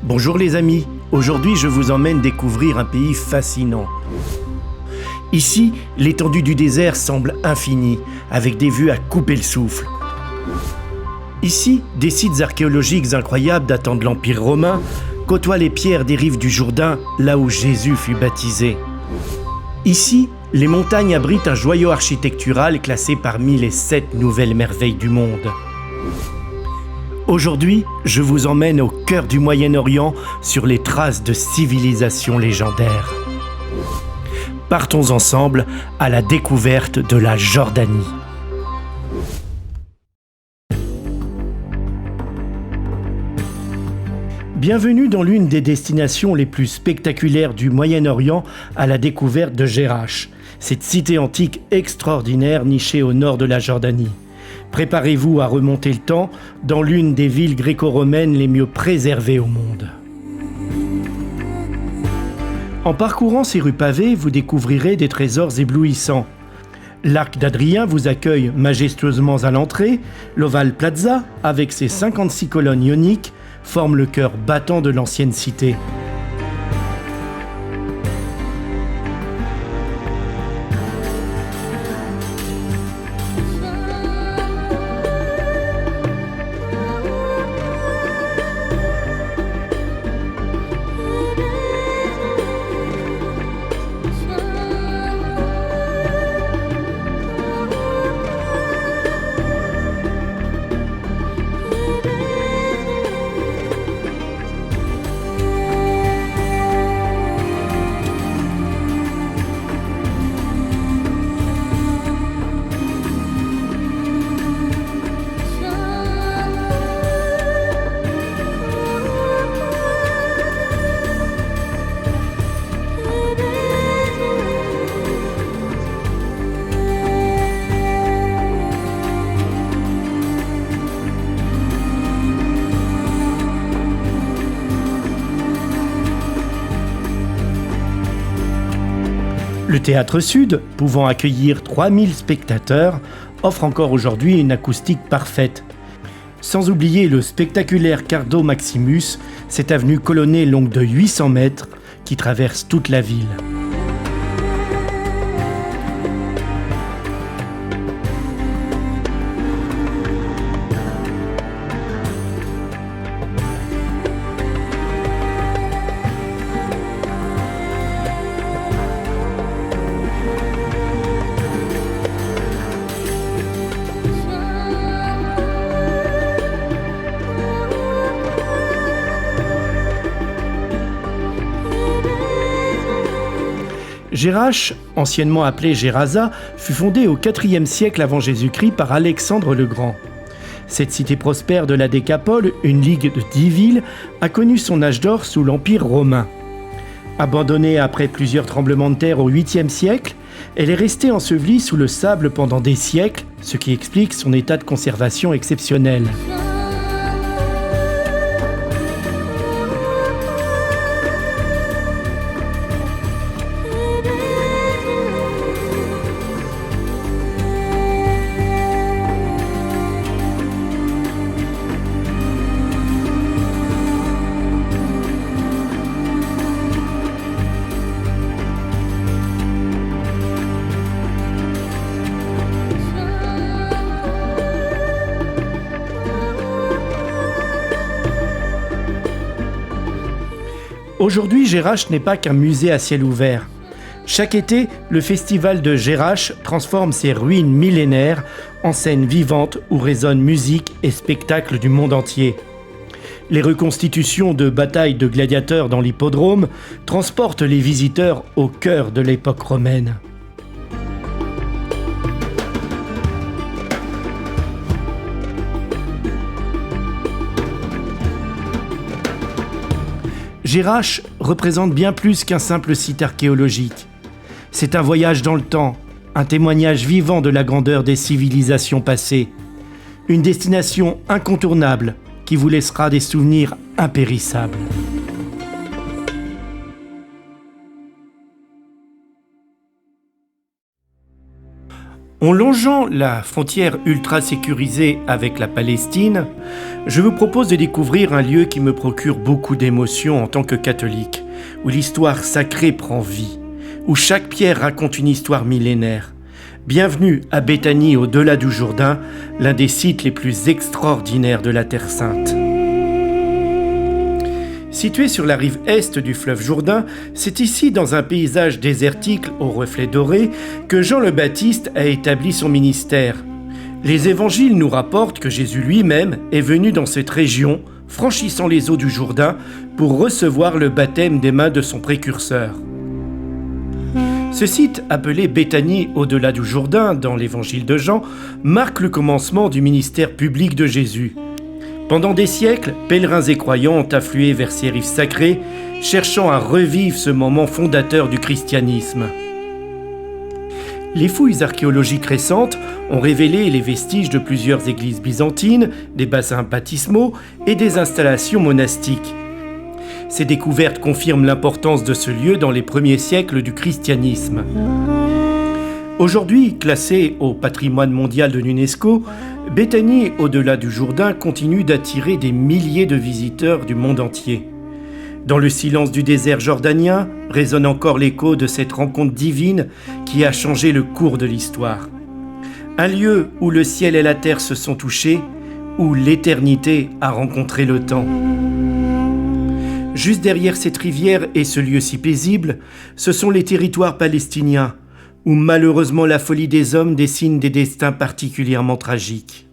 Bonjour les amis, aujourd'hui je vous emmène découvrir un pays fascinant. Ici, l'étendue du désert semble infinie, avec des vues à couper le souffle. Ici, des sites archéologiques incroyables datant de l'Empire romain côtoient les pierres des rives du Jourdain, là où Jésus fut baptisé. Ici, les montagnes abritent un joyau architectural classé parmi les 7 nouvelles merveilles du monde. Aujourd'hui, je vous emmène au cœur du Moyen-Orient sur les traces de civilisations légendaires. Partons ensemble à la découverte de la Jordanie. Bienvenue dans l'une des destinations les plus spectaculaires du Moyen-Orient à la découverte de Jerash, cette cité antique extraordinaire nichée au nord de la Jordanie. Préparez-vous à remonter le temps dans l'une des villes gréco-romaines les mieux préservées au monde. En parcourant ces rues pavées, vous découvrirez des trésors éblouissants. L'Arc d'Adrien vous accueille majestueusement à l'entrée. L'Oval Plaza, avec ses 56 colonnes ioniques, forme le cœur battant de l'ancienne cité. Le Théâtre Sud, pouvant accueillir 3000 spectateurs, offre encore aujourd'hui une acoustique parfaite. Sans oublier le spectaculaire Cardo Maximus, cette avenue colonnée longue de 800 mètres qui traverse toute la ville. Jerash, anciennement appelé Gerasa, fut fondée au IVe siècle avant Jésus-Christ par Alexandre le Grand. Cette cité prospère de la Décapole, une ligue de 10 villes, a connu son âge d'or sous l'Empire romain. Abandonnée après plusieurs tremblements de terre au 8e siècle, elle est restée ensevelie sous le sable pendant des siècles, ce qui explique son état de conservation exceptionnel. Aujourd'hui, Jerash n'est pas qu'un musée à ciel ouvert. Chaque été, le festival de Jerash transforme ses ruines millénaires en scènes vivantes où résonnent musique et spectacles du monde entier. Les reconstitutions de batailles de gladiateurs dans l'hippodrome transportent les visiteurs au cœur de l'époque romaine. Jerash représente bien plus qu'un simple site archéologique. C'est un voyage dans le temps, un témoignage vivant de la grandeur des civilisations passées. Une destination incontournable qui vous laissera des souvenirs impérissables. En longeant la frontière ultra sécurisée avec la Palestine, je vous propose de découvrir un lieu qui me procure beaucoup d'émotions en tant que catholique, où l'histoire sacrée prend vie, où chaque pierre raconte une histoire millénaire. Bienvenue à Béthanie au-delà du Jourdain, l'un des sites les plus extraordinaires de la Terre Sainte. Situé sur la rive est du fleuve Jourdain, c'est ici, dans un paysage désertique aux reflets dorés, que Jean le Baptiste a établi son ministère. Les évangiles nous rapportent que Jésus lui-même est venu dans cette région, franchissant les eaux du Jourdain, pour recevoir le baptême des mains de son précurseur. Ce site, appelé Béthanie au-delà du Jourdain dans l'évangile de Jean, marque le commencement du ministère public de Jésus. Pendant des siècles, pèlerins et croyants ont afflué vers ces rives sacrées, cherchant à revivre ce moment fondateur du christianisme. Les fouilles archéologiques récentes ont révélé les vestiges de plusieurs églises byzantines, des bassins baptismaux et des installations monastiques. Ces découvertes confirment l'importance de ce lieu dans les premiers siècles du christianisme. Aujourd'hui, classé au patrimoine mondial de l'UNESCO, Béthanie au-delà du Jourdain continue d'attirer des milliers de visiteurs du monde entier. Dans le silence du désert jordanien résonne encore l'écho de cette rencontre divine qui a changé le cours de l'histoire. Un lieu où le ciel et la terre se sont touchés, où l'éternité a rencontré le temps. Juste derrière cette rivière et ce lieu si paisible, ce sont les territoires palestiniens, où malheureusement la folie des hommes dessine des destins particulièrement tragiques.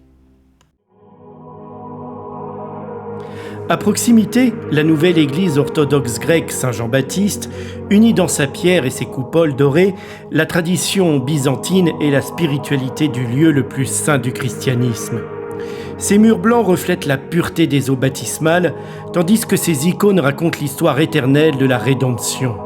À proximité, la nouvelle église orthodoxe grecque Saint-Jean-Baptiste unit dans sa pierre et ses coupoles dorées la tradition byzantine et la spiritualité du lieu le plus saint du christianisme. Ces murs blancs reflètent la pureté des eaux baptismales, tandis que ces icônes racontent l'histoire éternelle de la rédemption.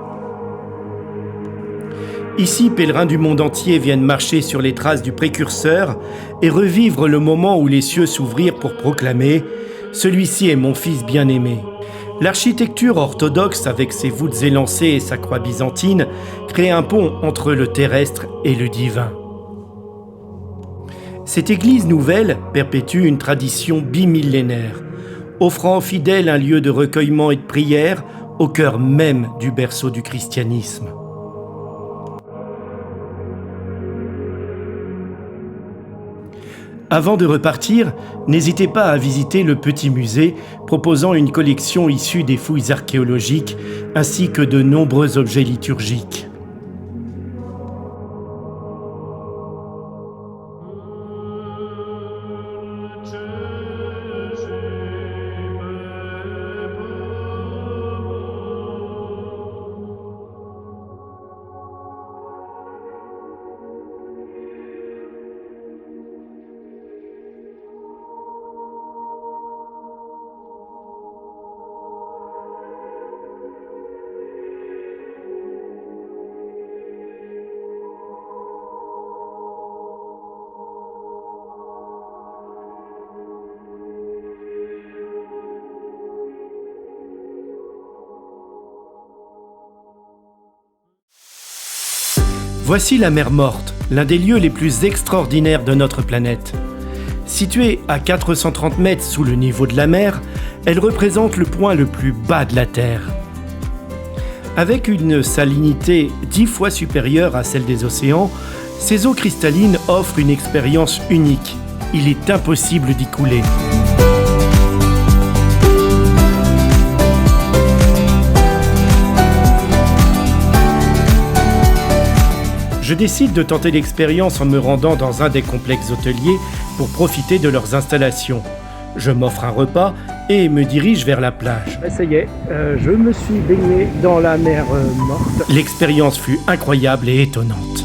Ici, pèlerins du monde entier viennent marcher sur les traces du précurseur et revivre le moment où les cieux s'ouvrirent pour proclamer « Celui-ci est mon fils bien-aimé ». L'architecture orthodoxe, avec ses voûtes élancées et sa croix byzantine, crée un pont entre le terrestre et le divin. Cette église nouvelle perpétue une tradition bimillénaire, offrant aux fidèles un lieu de recueillement et de prière au cœur même du berceau du christianisme. Avant de repartir, n'hésitez pas à visiter le petit musée proposant une collection issue des fouilles archéologiques ainsi que de nombreux objets liturgiques. Voici la mer Morte, l'un des lieux les plus extraordinaires de notre planète. Située à 430 mètres sous le niveau de la mer, elle représente le point le plus bas de la Terre. Avec une salinité 10 fois supérieure à celle des océans, ces eaux cristallines offrent une expérience unique. Il est impossible d'y couler. Je décide de tenter l'expérience en me rendant dans un des complexes hôteliers pour profiter de leurs installations. Je m'offre un repas et me dirige vers la plage. Ça y est, je me suis baigné dans la mer Morte. L'expérience fut incroyable et étonnante.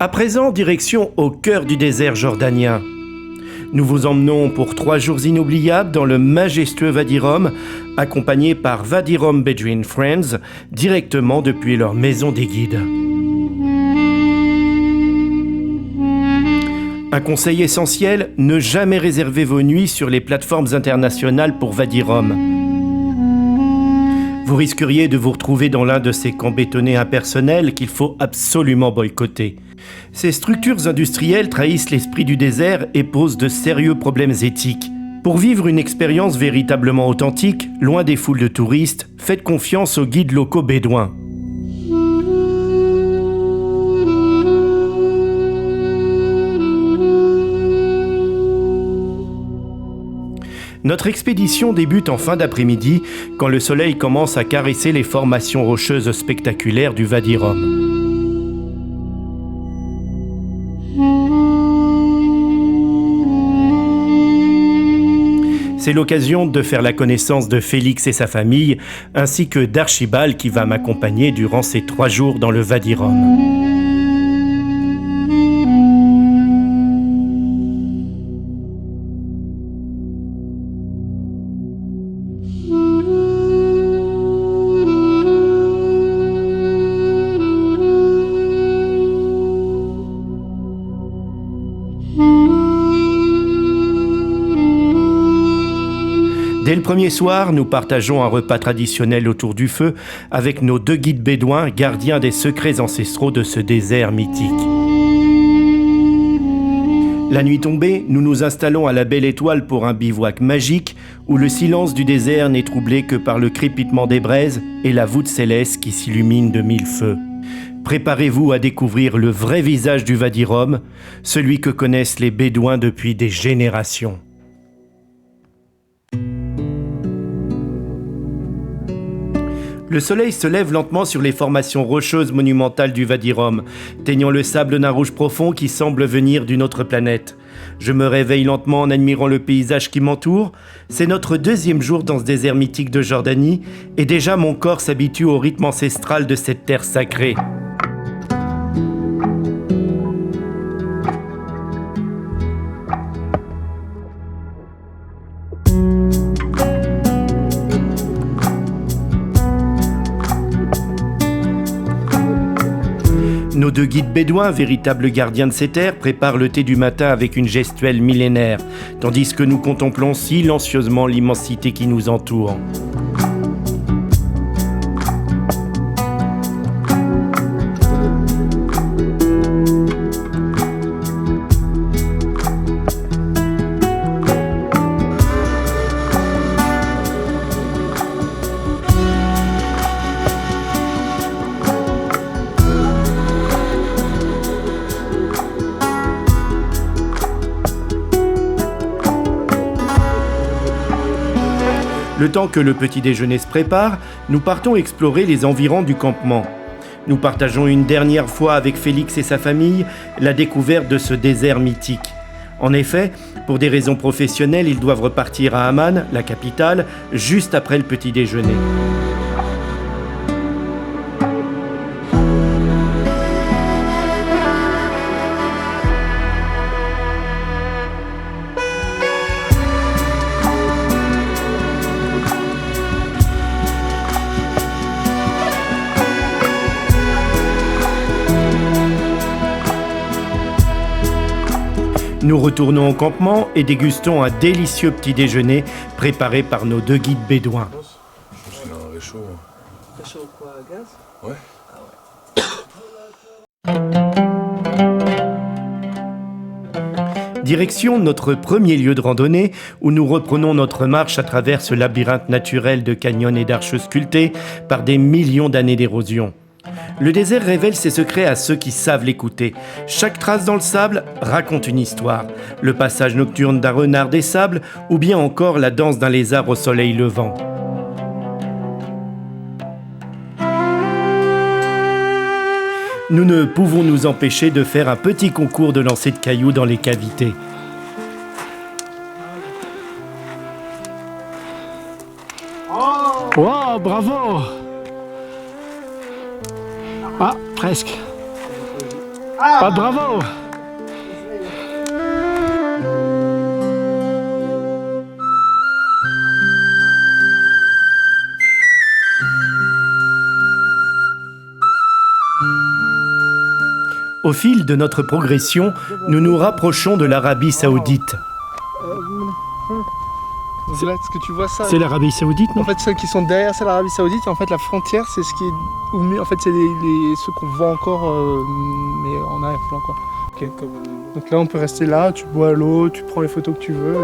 À présent, direction au cœur du désert jordanien. Nous vous emmenons pour 3 jours inoubliables dans le majestueux Wadi Rum, accompagnés par Wadi Rum Bedouin Friends, directement depuis leur maison des guides. Un conseil essentiel, ne jamais réserver vos nuits sur les plateformes internationales pour Wadi Rum. Vous risqueriez de vous retrouver dans l'un de ces camps bétonnés impersonnels qu'il faut absolument boycotter. Ces structures industrielles trahissent l'esprit du désert et posent de sérieux problèmes éthiques. Pour vivre une expérience véritablement authentique, loin des foules de touristes, faites confiance aux guides locaux bédouins. Notre expédition débute en fin d'après-midi, quand le soleil commence à caresser les formations rocheuses spectaculaires du Wadi Rum. C'est l'occasion de faire la connaissance de Félix et sa famille, ainsi que d'Archibald qui va m'accompagner durant ces 3 jours dans le Wadi Rum. Dès le premier soir, nous partageons un repas traditionnel autour du feu avec nos 2 guides bédouins, gardiens des secrets ancestraux de ce désert mythique. La nuit tombée, nous nous installons à la Belle Étoile pour un bivouac magique où le silence du désert n'est troublé que par le crépitement des braises et la voûte céleste qui s'illumine de 1000 feux. Préparez-vous à découvrir le vrai visage du Wadi Rum, celui que connaissent les Bédouins depuis des générations. Le soleil se lève lentement sur les formations rocheuses monumentales du Wadi Rum, teignant le sable d'un rouge profond qui semble venir d'une autre planète. Je me réveille lentement en admirant le paysage qui m'entoure. C'est notre 2e jour dans ce désert mythique de Jordanie, et déjà mon corps s'habitue au rythme ancestral de cette terre sacrée. Nos 2 guides bédouins, véritables gardiens de ces terres, préparent le thé du matin avec une gestuelle millénaire, tandis que nous contemplons silencieusement l'immensité qui nous entoure. Le temps que le petit déjeuner se prépare, nous partons explorer les environs du campement. Nous partageons une dernière fois avec Félix et sa famille la découverte de ce désert mythique. En effet, pour des raisons professionnelles, ils doivent repartir à Amman, la capitale, juste après le petit déjeuner. Nous retournons au campement et dégustons un délicieux petit déjeuner préparé par nos 2 guides bédouins. C'est un réchaud. Réchaud quoi, gaz? Ouais. Direction notre premier lieu de randonnée où nous reprenons notre marche à travers ce labyrinthe naturel de canyons et d'arches sculptées par des millions d'années d'érosion. Le désert révèle ses secrets à ceux qui savent l'écouter. Chaque trace dans le sable raconte une histoire. Le passage nocturne d'un renard des sables ou bien encore la danse d'un lézard au soleil levant. Nous ne pouvons nous empêcher de faire un petit concours de lancer de cailloux dans les cavités. Wow, bravo! Ah, presque. Ah, bravo! Au fil de notre progression, nous nous rapprochons de l'Arabie Saoudite. Donc là, ce que tu vois ça. C'est l'Arabie Saoudite, non? En fait, ceux qui sont derrière, c'est l'Arabie Saoudite. Et en fait, la frontière, c'est ce qui est au mieux. En fait, c'est ceux qu'on voit encore, mais en arrière-plan, quoi. Ok. Donc là, on peut rester là. Tu bois l'eau, tu prends les photos que tu veux.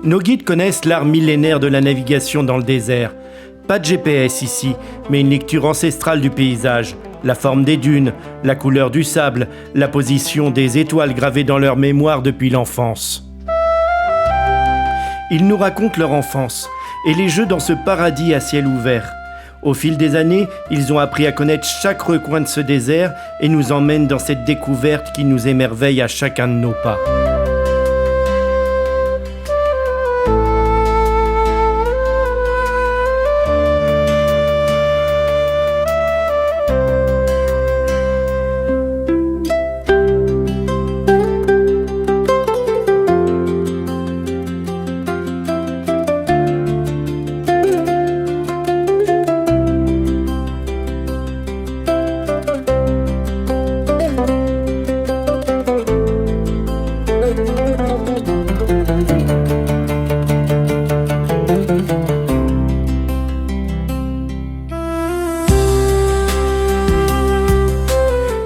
Nos guides connaissent l'art millénaire de la navigation dans le désert. Pas de GPS ici, mais une lecture ancestrale du paysage. La forme des dunes, la couleur du sable, la position des étoiles gravées dans leur mémoire depuis l'enfance. Ils nous racontent leur enfance et les jeux dans ce paradis à ciel ouvert. Au fil des années, ils ont appris à connaître chaque recoin de ce désert et nous emmènent dans cette découverte qui nous émerveille à chacun de nos pas.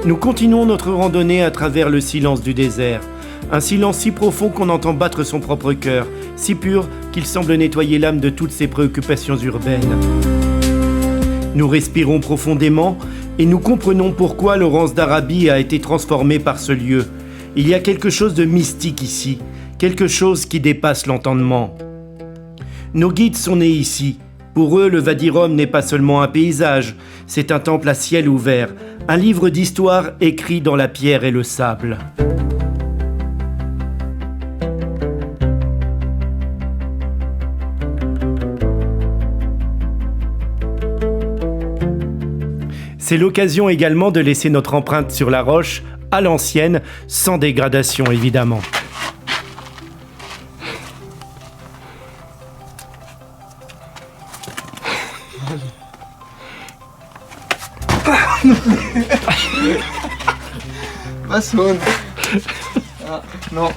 Nous continuons notre randonnée à travers le silence du désert. Un silence si profond qu'on entend battre son propre cœur, si pur qu'il semble nettoyer l'âme de toutes ses préoccupations urbaines. Nous respirons profondément et nous comprenons pourquoi Laurence d'Arabie a été transformée par ce lieu. Il y a quelque chose de mystique ici, quelque chose qui dépasse l'entendement. Nos guides sont nés ici. Pour eux, le Wadi Rum n'est pas seulement un paysage, c'est un temple à ciel ouvert, un livre d'histoire écrit dans la pierre et le sable. C'est l'occasion également de laisser notre empreinte sur la roche, à l'ancienne, sans dégradation évidemment. Masson. Ah, non.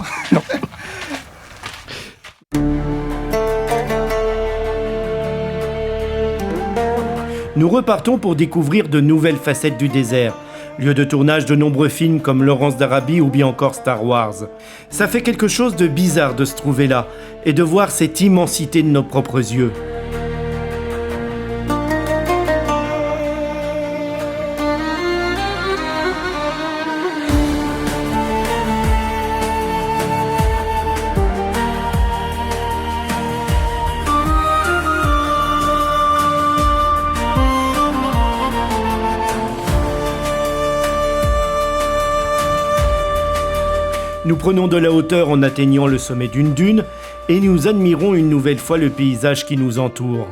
Nous repartons pour découvrir de nouvelles facettes du désert, lieu de tournage de nombreux films comme Laurence d'Arabie ou bien encore Star Wars. Ça fait quelque chose de bizarre de se trouver là et de voir cette immensité de nos propres yeux. Nous prenons de la hauteur en atteignant le sommet d'une dune et nous admirons une nouvelle fois le paysage qui nous entoure.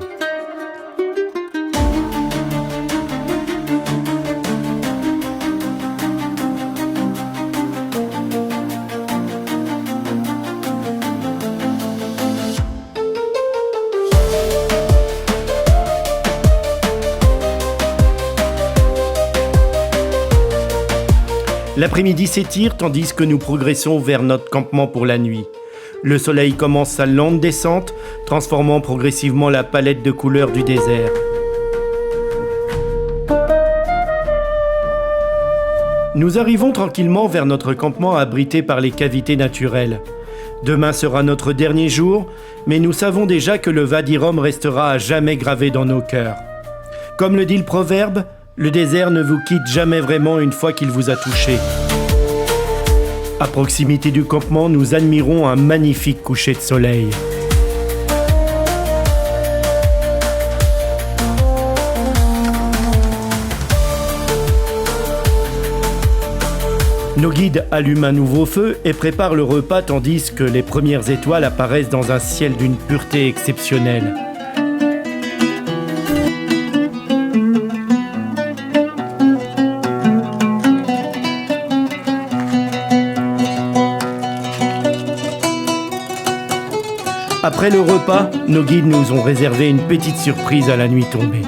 L'après-midi s'étire tandis que nous progressons vers notre campement pour la nuit. Le soleil commence sa lente descente, transformant progressivement la palette de couleurs du désert. Nous arrivons tranquillement vers notre campement abrité par les cavités naturelles. Demain sera notre dernier jour, mais nous savons déjà que le Wadi Rum restera à jamais gravé dans nos cœurs. Comme le dit le proverbe, le désert ne vous quitte jamais vraiment une fois qu'il vous a touché. À proximité du campement, nous admirons un magnifique coucher de soleil. Nos guides allument un nouveau feu et préparent le repas tandis que les premières étoiles apparaissent dans un ciel d'une pureté exceptionnelle. Après le repas, nos guides nous ont réservé une petite surprise à la nuit tombée.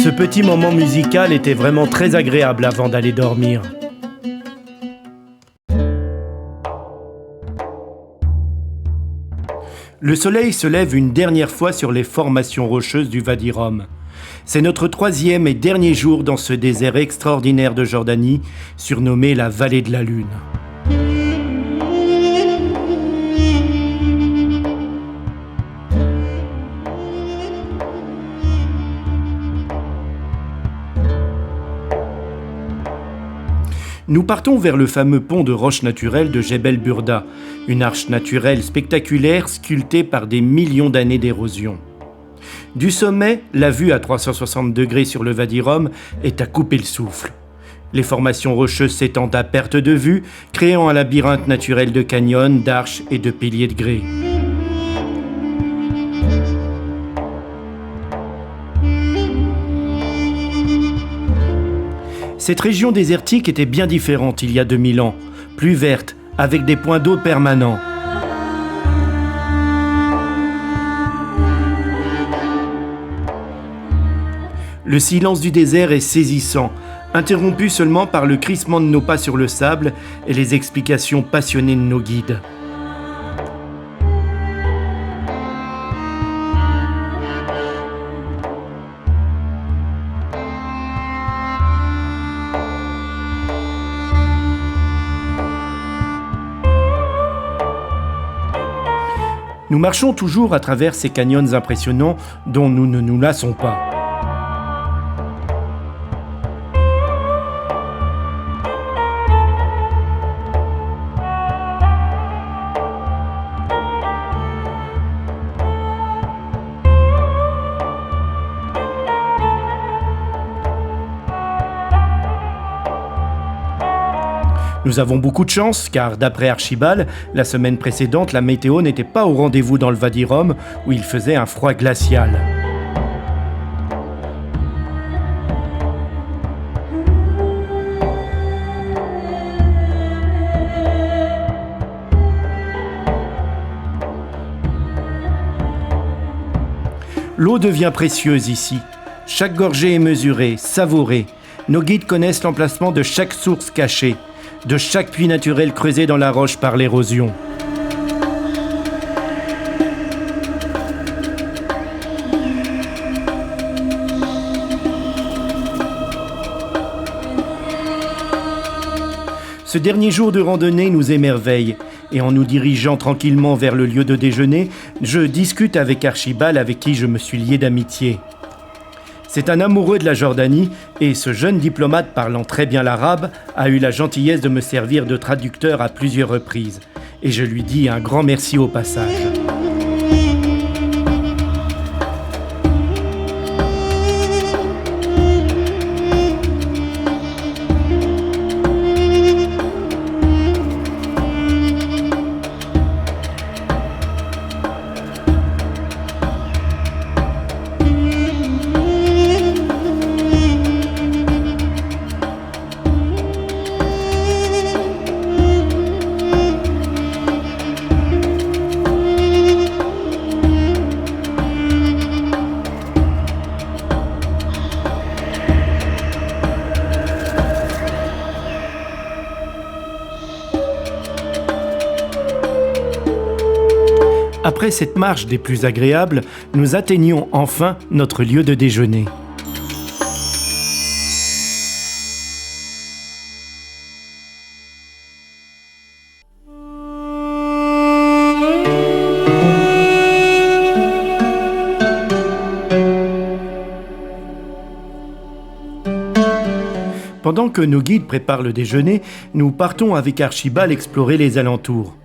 Ce petit moment musical était vraiment très agréable avant d'aller dormir. Le soleil se lève une dernière fois sur les formations rocheuses du Wadi Rum. C'est notre 3e et dernier jour dans ce désert extraordinaire de Jordanie, surnommé la vallée de la Lune. Nous partons vers le fameux pont de roches naturelles de Jebel Burda, une arche naturelle spectaculaire sculptée par des millions d'années d'érosion. Du sommet, la vue à 360 degrés sur le Wadi Rum est à couper le souffle. Les formations rocheuses s'étendent à perte de vue, créant un labyrinthe naturel de canyons, d'arches et de piliers de grès. Cette région désertique était bien différente il y a 2000 ans, plus verte, avec des points d'eau permanents. Le silence du désert est saisissant, interrompu seulement par le crissement de nos pas sur le sable et les explications passionnées de nos guides. Nous marchons toujours à travers ces canyons impressionnants dont nous ne nous lassons pas. Nous avons beaucoup de chance car d'après Archibald, la semaine précédente, la météo n'était pas au rendez-vous dans le Wadi Rum où il faisait un froid glacial. L'eau devient précieuse ici. Chaque gorgée est mesurée, savourée. Nos guides connaissent l'emplacement de chaque source cachée, de chaque puits naturel creusé dans la roche par l'érosion. Ce dernier jour de randonnée nous émerveille, et en nous dirigeant tranquillement vers le lieu de déjeuner, je discute avec Archibald avec qui je me suis lié d'amitié. C'est un amoureux de la Jordanie et ce jeune diplomate parlant très bien l'arabe a eu la gentillesse de me servir de traducteur à plusieurs reprises. Et je lui dis un grand merci au passage. Après cette marche des plus agréables, nous atteignions enfin notre lieu de déjeuner. Pendant que nos guides préparent le déjeuner, nous partons avec Archibald explorer les alentours.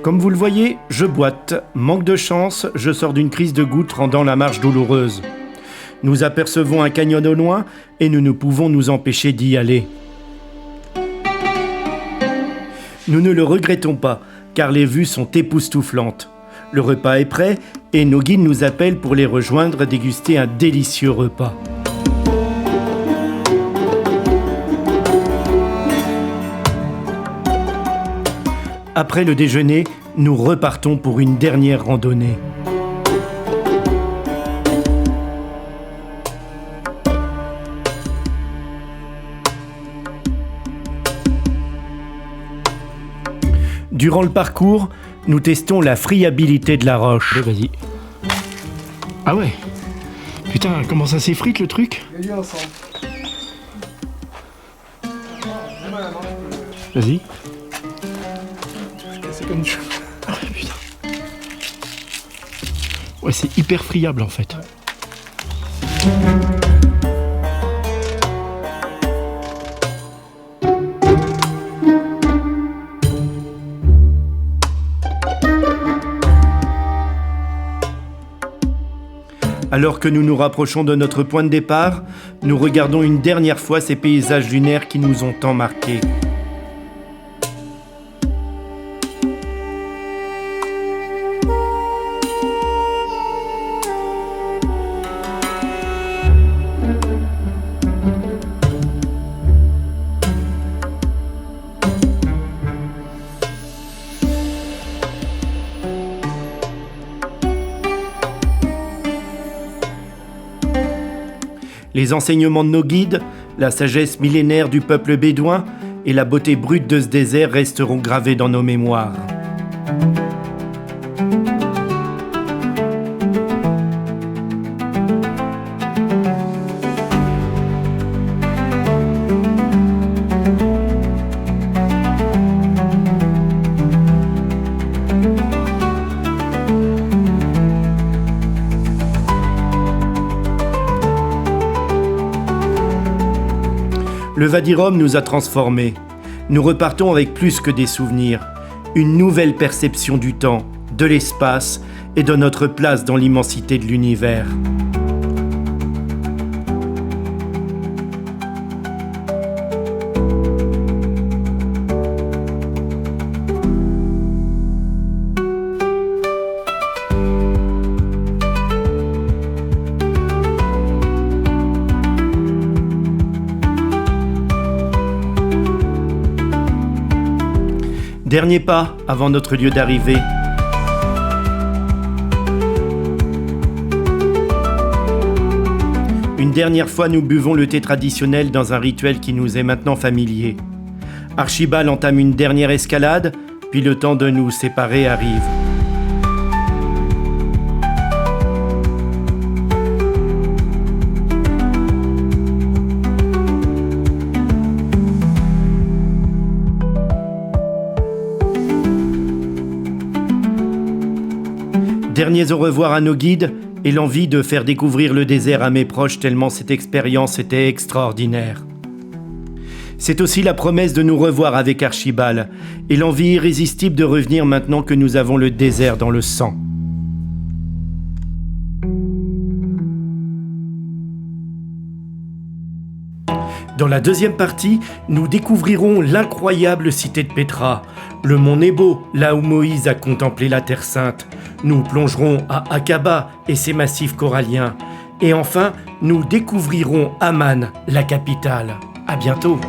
Comme vous le voyez, je boite. Manque de chance, je sors d'une crise de goutte rendant la marche douloureuse. Nous apercevons un canyon au loin et nous ne pouvons nous empêcher d'y aller. Nous ne le regrettons pas, car les vues sont époustouflantes. Le repas est prêt et nos guides nous appellent pour les rejoindre déguster un délicieux repas. Après le déjeuner, nous repartons pour une dernière randonnée. Durant le parcours, nous testons la friabilité de la roche. Vas-y. Ah ouais. Putain, comment ça s'effrite le truc? Les liens ensemble. Vas-y. C'est comme du chou. Ah, putain. Ouais, c'est hyper friable en fait. Alors que nous nous rapprochons de notre point de départ, nous regardons une dernière fois ces paysages lunaires qui nous ont tant marqués. Les enseignements de nos guides, la sagesse millénaire du peuple bédouin et la beauté brute de ce désert resteront gravés dans nos mémoires. Le Wadi-Rum nous a transformés. Nous repartons avec plus que des souvenirs, une nouvelle perception du temps, de l'espace et de notre place dans l'immensité de l'univers. Dernier pas avant notre lieu d'arrivée. Une dernière fois, nous buvons le thé traditionnel dans un rituel qui nous est maintenant familier. Archibald entame une dernière escalade, puis le temps de nous séparer arrive. Derniers au revoir à nos guides et l'envie de faire découvrir le désert à mes proches tellement cette expérience était extraordinaire. C'est aussi la promesse de nous revoir avec Archibald et l'envie irrésistible de revenir maintenant que nous avons le désert dans le sang. Dans la deuxième partie, nous découvrirons l'incroyable cité de Pétra, le mont Nebo, là où Moïse a contemplé la Terre Sainte. Nous plongerons à Aqaba et ses massifs coralliens. Et enfin, nous découvrirons Amman, la capitale. À bientôt.